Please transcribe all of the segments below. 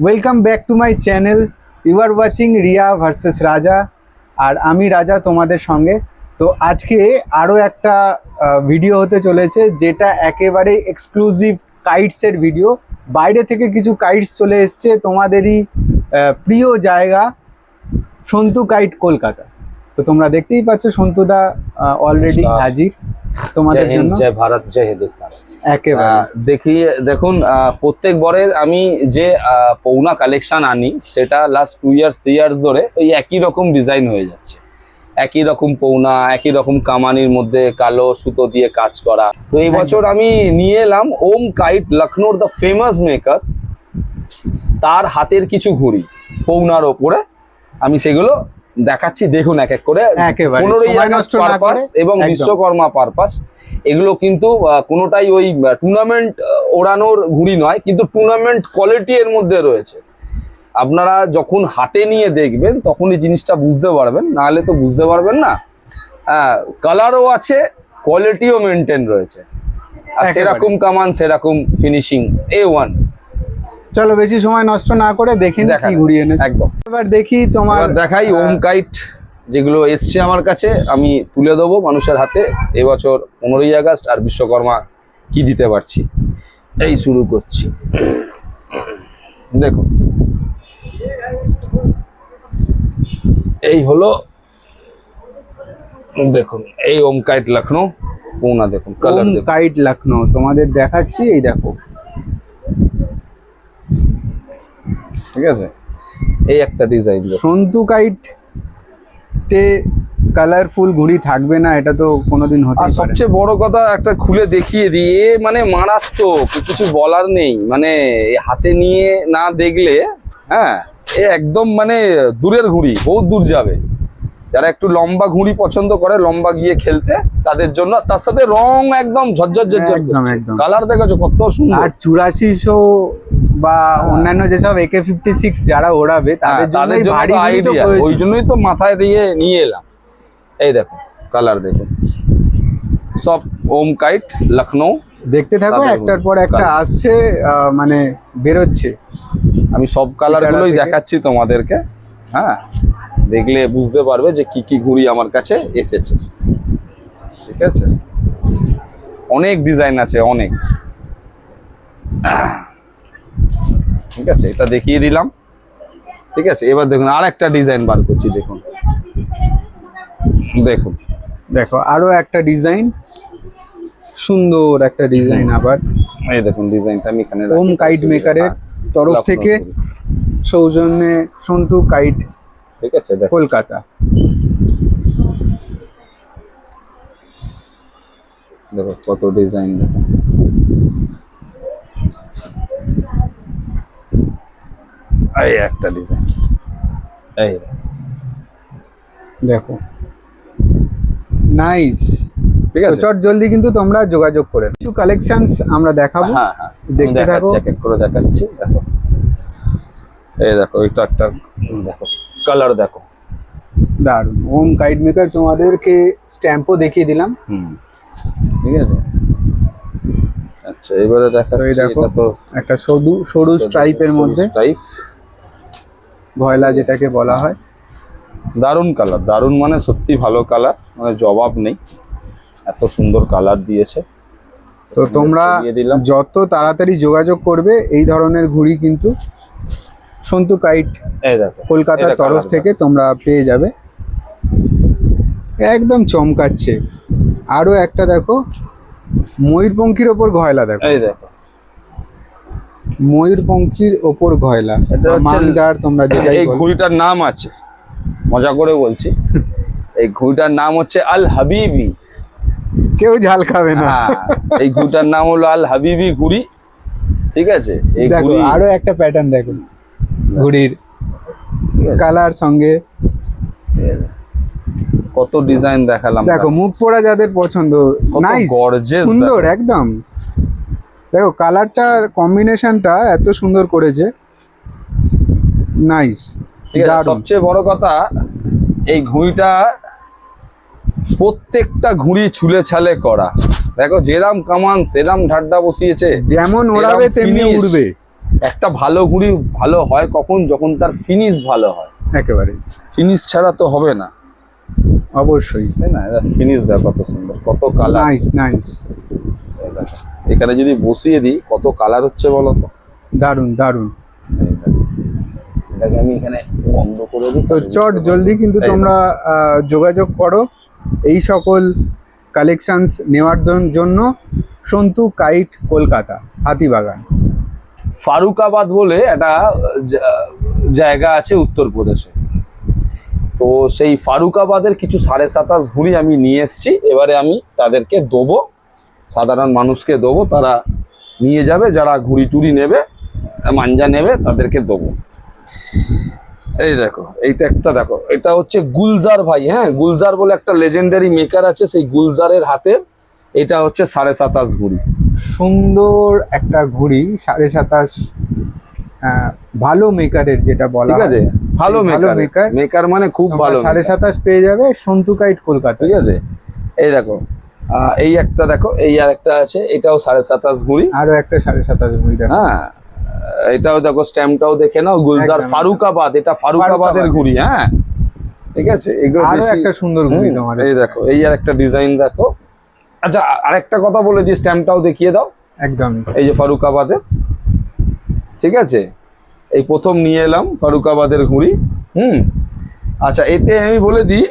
Welcome back to my channel. You are watching Riya versus Raja, আর আমি রাজা তোমাদের সঙ্গে। তো আজকে আরও একটা ভিডিও হতে চলেছে, যেটা একেবারে এক্সক্লুসিভ কাইটসের ভিডিও। বাইরে থেকে কিছু কাইটস চলে এসছে তোমাদেরই প্রিয় জায়গা সন্তু কাইট কলকাতা। তো তোমরা দেখতেই পাচ্ছ সন্তুদা অলরেডি হাজির তোমাদের জন্য। জয় ভারত, জয় হিন্দুস্তান। একেবারে দেখুন, প্রত্যেক বরের আমি যে পৌনা কালেকশন আনি সেটা লাস্ট 2 ইয়ার্স 3 ইয়ার্স ধরে ওই একই রকম ডিজাইন হয়ে যাচ্ছে। একই রকম পৌনা, একই রকম কামানির মধ্যে কালো সুতো দিয়ে কাজ করা। তো এই বছর আমি নিয়ে এলাম ওম কাইট, লখনৌর দ্য ফেমাস মেকার, তার হাতের কিছু ঘুড়ি পৌনার ওপরে আমি সেগুলো দেখাচ্ছি। দেখুন এক এক করে 15ই আগস্ট পারপাস এবং বিশ্বকর্মা পারপাস। এগুলো কিন্তু কোনোটাই ওই টুর্নামেন্ট ওড়ানোর ঘুড়ি নয়, কিন্তু টুর্নামেন্ট কোয়ালিটি এর মধ্যে রয়েছে। আপনারা যখন হাতে নিয়ে দেখবেন তখনই জিনিসটা বুঝতে পারবেন, নাহলে তো বুঝতে পারবেন না। কালারও আছে, কোয়ালিটিও মেনটেন রয়েছে, আর সেরকম কামান সেরকম ফিনিশিং A1। চলো বেশি সময় নষ্ট না করে দেখি কি ঘুরিয়ে এনে একদম। এবার দেখি তোমার দেখাই ওম কাইট যেগুলো এসছে আমার কাছে, আমি তুলে দেবো মানুষের হাতে। এবছর 15ই আগস্ট আর বিশ্বকর্মা কি দিতে পারছি। এই শুরু করছি। দেখুন, এই হলো, দেখুন এই ওম কাইট লখনৌ পৌনা। দেখুন কালার, ওম কাইট লখনৌ তোমাদের দেখাচ্ছি। এই দেখো, ঠিক আছে, এই একটা ডিজাইন। সন্তু কাইট টে কালারফুল ঘুড়ি থাকবে না, এটা তো কোনোদিন হতে আর পারে। সবচেয়ে বড় কথা একটা খুলে দেখিয়ে দিই, এ মানে মারাত্মক, কিছু বলার নেই। মানে হাতে নিয়ে না দেখলে, হ্যাঁ, এ একদম মানে দূরের ঘুড়ি, বহুত দূর যাবে। যারা একটু লম্বা ঘুড়ি পছন্দ করে, লম্বা গিয়ে খেলতে, তাদের জন্য। তার সাথে রং একদম ঝরঝর ঝরঝর করছে। কালার দেখেছো কত সুন্দর। আর 8400 বা অন্যান্য যেসব AK-56 যারা ওড়াবে তাদের জন্য ভারী আইডিয়া, ওই জন্যই তো মাথায় দিয়ে নিয়ে এলাম। এই দেখো কালার, দেখুন সব ওম কাইট লখনৌ। দেখতে থাকো, একটার পর একটা আসছে, মানে বেরোচ্ছে। আমি সব কালার গুলোই দেখাচ্ছি তোমাদেরকে, হ্যাঁ, দেখলে বুঝতে পারবে যে কি কি ঘুড়ি আমার কাছে এসেছে। ঠিক আছে, অনেক ডিজাইন আছে, অনেক। ঠিক আছে, এটা দেখিয়ে দিলাম। ঠিক আছে, এবার দেখুন আর একটা ডিজাইন বার করছি। দেখুন, দেখুন, দেখো আরো একটা ডিজাইন, সুন্দর একটা ডিজাইন। আবার এই দেখুন ডিজাইনটা আমি এখানে ওম কাইট মেকারের তরফ থেকে সৌজন্যে সন্তু কাইট, ঠিক আছে, কলকাতা। দেখো কত ডিজাইন। দেখো এই একটা ডিজাইন, এই দেখো নাইস। ঠিক আছে, চট জলদি কিন্তু তোমরা যোগাযোগ করে কিছু কালেকশনস আমরা দেখাবো। হ্যাঁ হ্যাঁ, দেখতে থাকো, এক এক করে দেখাচ্ছি। দেখো এই দেখো, এটা একটা, দেখো কালার দেখো, দারুন। ওম কাইট মেকার তোমাদেরকে স্ট্যাম্পও দেখিয়ে দিলাম। ঠিক আছে। আচ্ছা, এবারে দেখাচ্ছি। দেখো এটা তো একটা সরু স্ট্রাইপের মধ্যে ভয়লা যেটাকে বলা হয়। দারুন কালার, দারুন মানে সত্যি ভালো কালার, মানে জবাব নেই, এত সুন্দর কালার দিয়েছে। তো তোমরা যত তাড়াতাড়ি যোগাযোগ করবে এই ধরনের ঘুড়ি কিন্তু সন্তু কাইট কলকাতার তরফ থেকে তোমরা পেয়ে যাবে। একদম চমকাচ্ছে। আরো একটা দেখো, ময়ূরপঙ্খীর ওপর গয়লা। দেখো এই দেখো, ময়ূরপঙ্খীর ওপর গয়লা। মানদার তোমরা যেটাই এই ঘুড়িটার নাম আছে, মজা করে বলছি, এই ঘুড়িটার নাম হচ্ছে আল হাবিবি। কেউ ঝাল খাবে না। এই ঘুড়িটার নাম হলো আল হাবিবি ঘুড়ি। ঠিক আছে, এই দেখো আরো একটা প্যাটার্ন দেখো ঘুড়ির কালার সঙ্গে। কত ডিজাইন দেখালাম। দেখো মুখ পোড়া যাদের পছন্দ, নাইস, সুন্দর একদম। দেখো কালারটার কম্বিনেশনটা এত সুন্দর করেছে, নাইস। ঠিক আছে, সবচেয়ে বড় কথা এই ঘুড়িটা প্রত্যেকটা ঘুড়ি ছুলে ছালে করা। দেখো যেরাম কামান সেরাম ঢাড্ডা বসিয়েছে, যেমন ওড়াবে তেমনি উড়বে। একটা ভালো ঘুড়ি ভালো হয় কখন, যখন তার ফিনিশ ভালো হয়। একেবারে ফিনিশ ছাড়া তো হবে না, অবশ্যই। তাই না? ফিনিশ দেখো কত সুন্দর, কত কালার। নাইস নাইস, এখানে যদি বসিয়ে দিই কত কালার হচ্ছে বলো তো। দারুণ দারুণ। এই দেখো, এটাকে আমি এখানে বন্ধ করে দিই। তো চট জলদি কিন্তু এই তোমরা যোগাযোগ করো এই সকল কালেকশনস নেওয়ার জন্য। সন্তু কাইট, কলকাতা, হাতিবাগান। ফারুকাবাদ বলে একটা জায়গা আছে উত্তরপ্রদেশে। তো সেই ফারুকাবাদের কিছু 27.5 ঘুড়ি আমি নিয়ে এসেছি। এবারে আমি তাদেরকে দেবো, সাধারণ মানুষকে দেবো, তারা নিয়ে যাবে, যারা ঘুড়ি টুড়ি নেবে, মাঞ্জা নেবে, তাদেরকে দেবো। এই দেখো, এইটা একটা দেখো, এটা হচ্ছে গুলজার ভাই, হ্যাঁ, গুলজার বলে একটা লেজেন্ডারি মেকার আছে, সেই গুলজারের হাতের এটা হচ্ছে 27.5 ঘুড়ি। সুন্দর একটা ঘুড়ি, 27.5, ভালো মেকারের যেটা বলা ঠিক আছে, হয়। ভালো মেকার, মেকার মানে খুব ভালো। 27.5 পেয়ে যাবে সন্তু কাইট, কলকাতা। ঠিক আছে, এই দেখো, এই একটা দেখো, এই আর একটা আছে, এটাও 27.5 ঘুড়ি। আরো একটা 27.5 ঘুড়ি দেখো। হ্যাঁ, এটাও দেখো, স্ট্যাম্পটাও দেখে নাও, গুলজার একদম। ফারুকাবাদ, এটা ফারুকাবাদের ঘুড়ি। হ্যাঁ, ঠিক আছে, এগুলো আরো বেশি। একটা সুন্দর ঘুড়ি তোমার। এই দেখো, এই আর একটা ডিজাইন দেখো। আচ্ছা, আরেকটা কথা বলে দিয়ে স্ট্যাম্পটাও দেখিয়ে দাও। একদম। এই যে ফারুকাবাদের, ঠিক আছে, এই প্রথম নিয়ে এলাম ফারুকাবাদের ঘুড়ি। আচ্ছা, এতে আমি বলে দিই,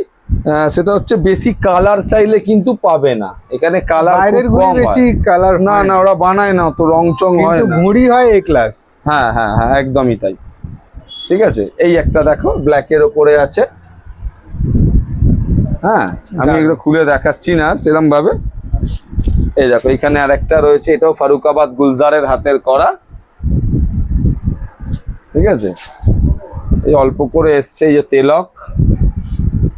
সেটা হচ্ছে বেশি কালার চাইলে কিন্তু পাবে না এখানে, কালার বাইরের ঘুড়ি বেশি কালার না, না ওরা বানায় না, তো রং চং হয় কিন্তু না। ঘুড়ি হয় এ ক্লাস। হ্যাঁ হ্যাঁ হ্যাঁ, একদমই তাই। ঠিক আছে, এই একটা দেখো, ব্ল্যাকের ওপরে আছে। হ্যাঁ, আমি এগুলো খুলে দেখাচ্ছি না সেরকম ভাবে। এই দেখো, এখানে আর একটা রয়েছে, এটাও ফারুকাবাদ গুলজারের হাতের করা। ঠিক আছে, এই অল্প করে এসছে, এই যে তেলক,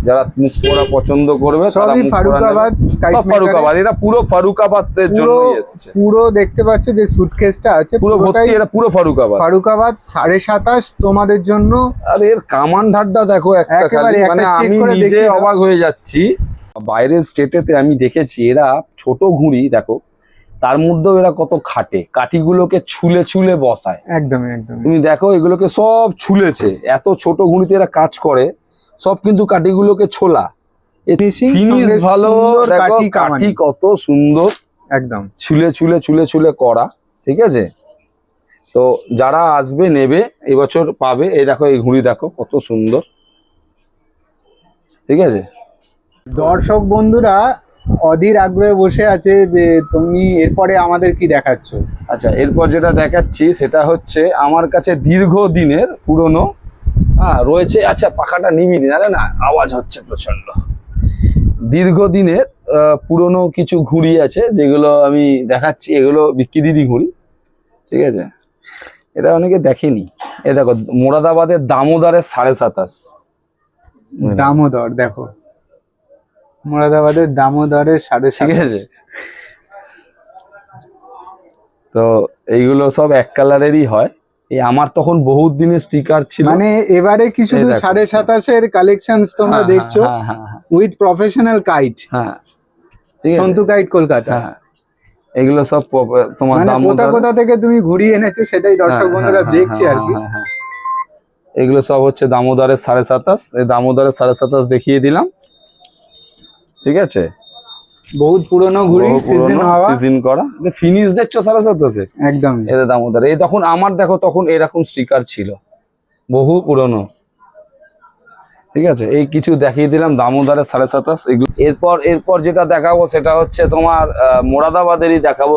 যারা মুখ পোড়া পছন্দ করবে তারা সবই মুখ পোড়া ফারুকাবাদ, নেবে। সব ফারুকাবাদ, এরা পুরো ফারুকাবাদের জন্যই এসছে। পুরো দেখতে পাচ্ছ যে সুটকেসটা আছে, পুরো পুরোটাই ভর্তি, এরা পুরো ফারুকাবাদ। ফারুকাবাদ 27.5 তোমাদের জন্য। আর এর কামান ঢাড্ডা দেখো একটা, একেবারে খালি একটা মানে check আমি করে নিজে দেখিয়ে দাও। অবাক হয়ে যাচ্ছি। বাইরের স্টেটেতে আমি দেখেছি এরা ছোট ঘুড়ি দেখো, তার মধ্যেও এরা কত খাটে, কাঠিগুলোকে ছুলে ছুলে বসায়। একদমই একদমই। তুমি দেখো, এগুলোকে সব ছুলেছে, এত ছোট ঘুড়িতে এরা কাজ করে, সব কিন্তু কাঠিগুলোকে ছোলা। ফিনিশ সঙ্গে ভালো, সুন্দর দেখো কাঠি কাঠি কামানি। কত সুন্দর, একদম। ছুলে ছুলে ছুলে ছুলে করা। ঠিক আছে, তো যারা আসবে নেবে এবছর পাবে। এই দেখো, এই ঘুড়ি দেখো কত সুন্দর। ঠিক আছে, দর্শক বন্ধুরা অধীর আগ্রহে বসে আছে যে তুমি এরপরে আমাদের কি দেখাচ্ছ। আচ্ছা, এরপর যেটা দেখাচ্ছি সেটা হচ্ছে আমার কাছে দীর্ঘদিনের পুরনো রয়েছে। আচ্ছা, পাখাটা নিবিনি, নাহলে না আওয়াজ হচ্ছে প্রচন্ড। দীর্ঘদিনের পুরনো কিছু ঘুড়ি আছে, যেগুলো আমি দেখাচ্ছি। এগুলো বিক্রি ঘুড়ি। ঠিক আছে, এটা অনেকে দেখেনি। এ দেখো, মোরাদাবাদের দামোদরের 27.5। দামোদর দেখো, মোরাদাবাদের দামোদরের 27.5। ঠিক আছে, তো এইগুলো সব এক কালারেরই হয়। এই আমার তখন বহুত দিনের স্টিকার ছিল। মানে এবারে কি শুধু এই দেখো। 27.5 কালেকশনস তোমরা হ্যাঁ, দেখছো হ্যাঁ, হ্যাঁ, হ্যাঁ, উইথ প্রফেশনাল কাইট, হ্যাঁ, ঠিক আছে, সন্তু কাইট, কলকাতা। হ্যাঁ, এগুলো সব তোমার মানে কোথা দামোদর। কোথা থেকে তুমি ঘুরিয়ে এনেছো সেটাই দর্শক হ্যাঁ, বন্ধুরা হ্যাঁ, দেখছি হ্যাঁ, আর কি। হ্যাঁ, হ্যাঁ। এগুলো সব হচ্ছে দামোদরের 27.5। এই দামোদরের 27.5 দেখিয়ে দিলাম। ঠিক আছে, বহুত পুরনো ঘুড়ি, সিজন হওয়া। সিজন করা, ফিনিশ দেখছো 27.5-এর। একদম। এদের দামোদর, এই তখন আমার দেখো, তখন এরকম স্টিকার ছিল, বহু পুরনো। ঠিক আছে, এই কিছু দেখিয়ে দিলাম দামোদরের 27.5 এগুলো। এরপর যেটা দেখাবো সেটা হচ্ছে তোমার মোরাদাবাদেরই দেখাবো,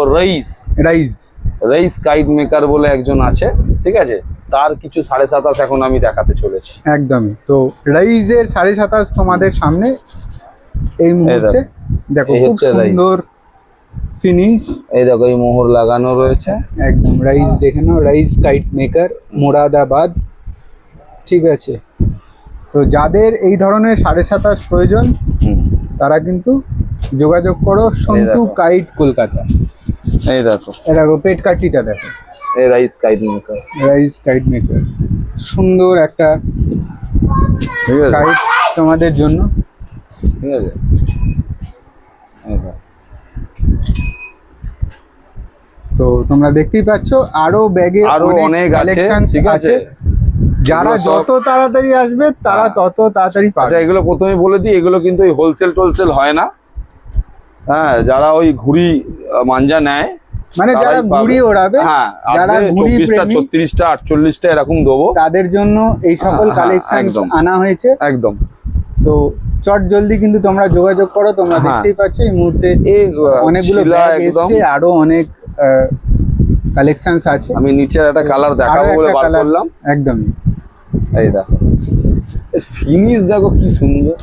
রইস কাইট মেকার বলে একজন আছে। ঠিক আছে, তার কিছু 27.5 এখন আমি দেখাতে চলেছি। একদমই। তো রাইজের 27.5 তোমাদের সামনে এই মুহূর্তে দেখো, এই খুব হচ্ছে রাইজ। সুন্দর ফিনিশ। এই দেখো, এই মোহর লাগানো রয়েছে। একদম রাইজ দেখে নাও, রাইজ কাইট মেকার, মোরাদাবাদ। ঠিক আছে, তো যাদের এই ধরনের 27.5 প্রয়োজন তারা কিন্তু যোগাযোগ করো সন্তু দেখো। কাইট, কলকাতা। এই দেখো, এই দেখো পেট কাঠিটা দেখো, এই rice kite maker. Rise kite maker, সুন্দর একটা ঠিক আছে, কাইট তোমাদের জন্য। ঠিক আছে, এই দেখো। তো তোমরা দেখতেই পাচ্ছ আরো ব্যাগে আরো অনেক আছে, কালেকশন ঠিক আছে। যারা এগুলো সব- যত তাড়াতাড়ি আসবে তারা হ্যাঁ। তত তাড়াতাড়ি আচ্ছা, পাবে। এগুলো প্রথমে বলে দিই, এগুলো কিন্তু ওই হোলসেল টোলসেল হয় না। হ্যাঁ, যারা ওই ঘুড়ি মাঞ্জা নেয়, মানে যারা তারাই পাবে। ঘুড়ি ওড়াবে, হ্যাঁ, যারা আসবে ঘুড়ি 24টা প্রেমী, 36টা 48টা এরকম দেবো। তাদের জন্য এই সকল হ্যাঁ, কালেকশন একদম। আনা হয়েছে। একদম। তো চট জলদি কিন্তু তোমরা যোগাযোগ করো। তোমরা হ্যাঁ। দেখতেই পাচ্ছ এই মুহূর্তে এই অনেকগুলো শিলা ব্যাগ একদম। এসছে, আরো অনেক কালেকশনস আছে। আমি নিচের একটা কালার আরো দেখাবো বলে একটা বার কালার করলাম। একদমই। এই দেখো, ফিনিশ দেখো কি সুন্দর।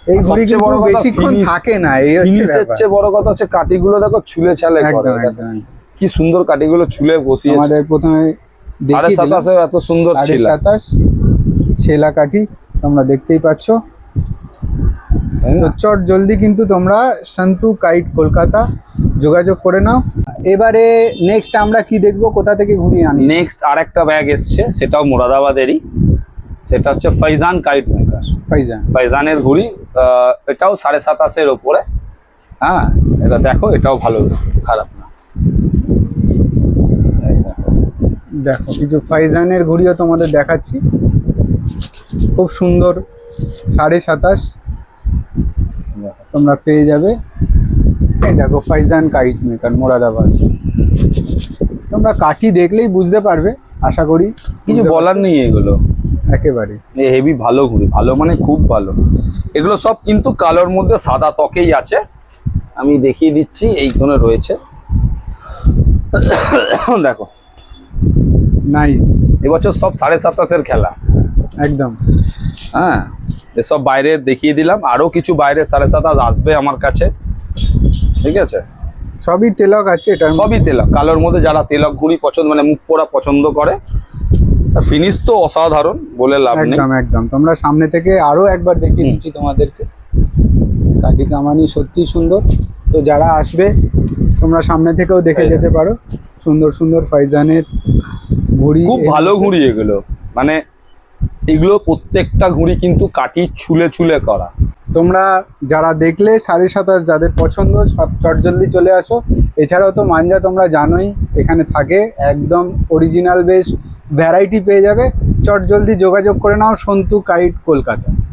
এই আর ঘড়ি সবচেয়ে কিন্তু বড় কথা বেশিক্ষণ finish- থাকে না, এই হচ্ছে ফিনিশের ব্যাপার। চেয়ে বড় কথা হচ্ছে কাটিগুলো দেখো ছুলে ছালে করে। একদম দেখো, একদম। কি সুন্দর কাটিগুলো ছুলে বসিয়েছে। আমাদের প্রথমে দেখিয়ে দিলাম 27.5 এত সুন্দর ছিল। 27.5 ছেলা কাঠি তোমরা দেখতেই পাচ্ছ। তাই তো না? চট জলদি কিন্তু তোমরা সন্তু কাইট কলকাতা যোগাযোগ করে নাও। এবারে নেক্সট আমরা কি দেখবো, কোথা থেকে ঘুরিয়ে আনি? নেক্সট আরেকটা ব্যাগ এসছে, সেটাও মুরাদাবাদেরই। সেটা হচ্ছে ফাইজান কাইট মেকার। ফাইজান। ফাইজানের ঘুড়ি, এটাও 27.5 ওপরে। হ্যাঁ, এটা দেখো, এটাও ভালো, খারাপ না। এই দেখো। দেখো কিছু ফাইজানের ঘুড়িও তোমাদের দেখাচ্ছি, খুব সুন্দর। 27.5 তোমরা পেয়ে যাবে। এই দেখো ফাইজান কাইট মেকার মুরাদাবাদ। তোমরা কাঠি দেখলেই বুঝতে পারবে, আশা করি। কিছু বুঝতে বলার নেই এগুলো। পারছো? একেবারে এই হেভি ভালো ঘুড়ি, ভালো মানে খুব ভালো। এগুলো সব কিন্তু কালোর মধ্যে সাদা ত্বকেই আছে। আমি দেখিয়ে দিচ্ছি, এইখানে রয়েছে। দেখো, নাইস, এবছর সব 27.5 খেলা। একদম। হ্যাঁ, এসব বাইরে দেখিয়ে দিলাম, আরো কিছু বাইরে 27.5 আসবে আমার কাছে, ঠিক আছে। সবই তেলক আছে এটার মধ্যে। সবই তেলক, কালোর মধ্যে যারা তেলক ঘুড়ি পছন্দ, মানে মুখ পোড়া পছন্দ করে। ফিনিশ তো অসাধারণ, বলে লাভ নেই। একদম একদম। তোমরা সামনে থেকে আরো একবার দেখিয়ে দিচ্ছি তোমাদেরকে। কাঠি কামানি সত্যি সুন্দর। তো যারা আসবে তোমরা সামনে থেকেও দেখে এই যেতে পারো। সুন্দর সুন্দর ফাইজানের ঘুড়ি, খুব ভালো ঘুড়ি এগুলো, মানে এগুলো প্রত্যেকটা ঘুড়ি কিন্তু কাঠি ছুলে ছুলে করা। তোমরা যারা দেখলে 27.5 যাদের পছন্দ, সব চটজলদি চলে আসো। এছাড়াও তো মাঞ্জা তোমরা জানোই এখানে থাকে, একদম অরিজিনাল বেশ ভ্যারাইটি পেয়ে যাবে। চটজলদি যোগাযোগ করে নাও সন্তু কাইট কলকাতা।